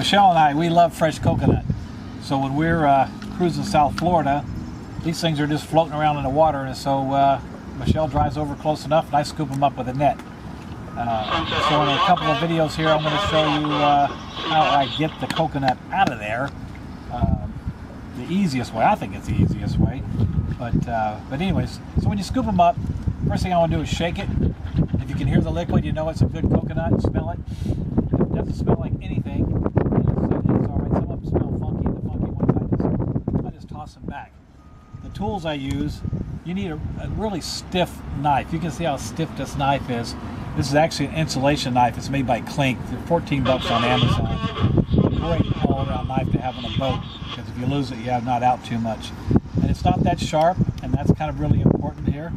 Michelle and I, we love fresh coconut. So when we're cruising South Florida, these things are just floating around in the water, and so Michelle drives over close enough and I scoop them up with a net. So in a couple of videos here, I'm going to show you how I get the coconut out of there. The easiest way, I think it's the easiest way. But anyways, so when you scoop them up, first thing I want to do is shake it. If you can hear the liquid, you know it's a good coconut. Smell it. If it doesn't smell like anything, it's all right. Some of them smell funky. The funky ones, I just toss them back. The tools I use, you need a really stiff knife. You can see how stiff this knife is. This is actually an insulation knife. It's made by Klink. They're 14 bucks on Amazon. Great all-around knife to have on a boat, because if you lose it, you have not out too much. And it's not that sharp, and that's kind of really important here.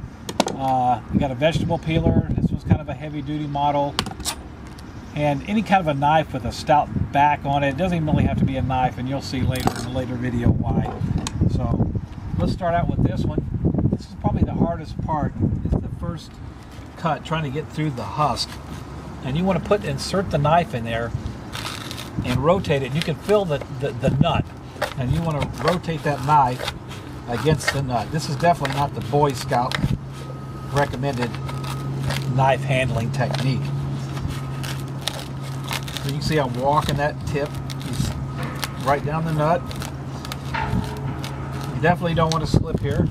You got a vegetable peeler. This was kind of a heavy-duty model. And any kind of a knife with a stout back on it. It doesn't even really have to be a knife, and you'll see later in a later video why. So let's start out with this one. This is probably the hardest part, is the first cut, trying to get through the husk. And you want to insert the knife in there and rotate it. You can feel the nut, and you want to rotate that knife against the nut. This is definitely not the Boy Scout recommended knife handling technique. So you can see I'm walking that tip right down the nut. You definitely don't want to slip here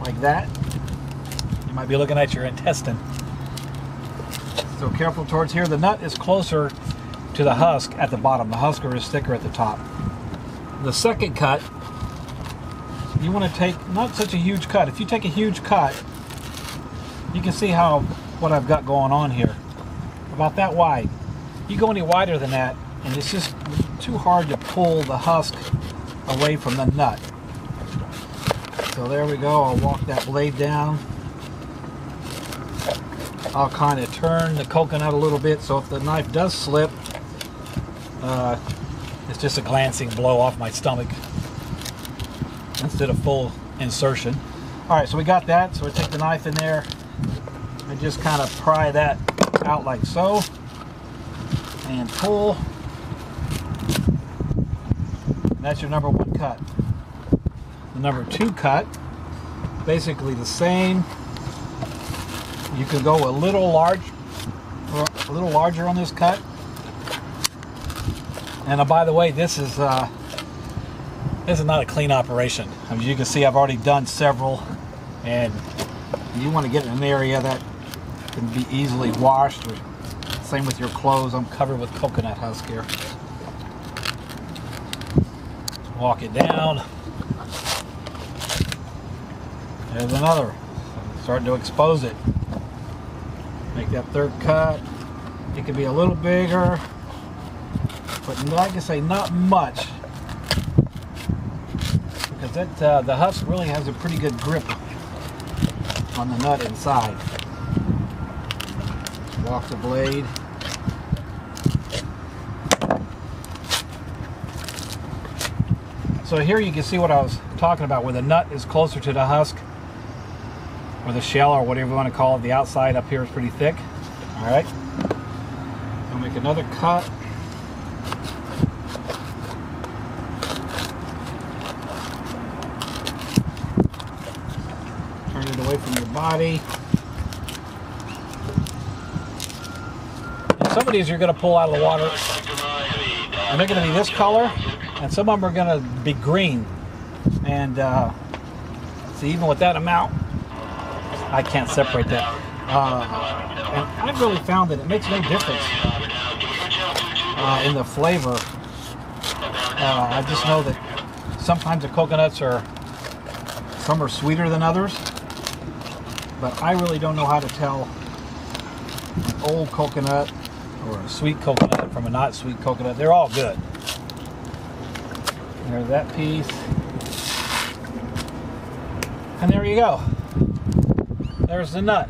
like that. You might be looking at your intestine. So careful towards here. The nut is closer to the husk at the bottom. The husker is thicker at the top. The second cut, you want to take not such a huge cut. If you take a huge cut, you can see what I've got going on here. About that wide. You go any wider than that, and it's just too hard to pull the husk away from the nut. So there we go. I'll walk that blade down. I'll kind of turn the coconut a little bit, so if the knife does slip, it's just a glancing blow off my stomach instead of full insertion. Alright, so we got that. So we take the knife in there and just kind of pry that out like so and pull. And that's your number one cut. The number two cut, basically the same. You can go a little larger on this cut. And by the way, this is not a clean operation. As you can see, I've already done several, and you want to get in an area that can be easily washed. Same with your clothes. I'm covered with coconut husk here. Walk it down. There's another. Starting to expose it. Make that third cut. It could be a little bigger, but like I say, not much, because the husk really has a pretty good grip on the nut inside. Walk the blade. So here you can see what I was talking about, where the nut is closer to the husk, or the shell, or whatever you want to call it. The outside up here is pretty thick. All right. I'll make another cut. Turn it away from your body. And some of these you're going to pull out of the water, and they're going to be this color, and some of them are going to be green. And see, even with that amount, I can't separate that. And I've really found that it makes no difference in the flavor. I just know that sometimes the coconuts some are sweeter than others, but I really don't know how to tell an old coconut or a sweet coconut from a not sweet coconut. They're all good. There's that piece. And there you go. There's the nut.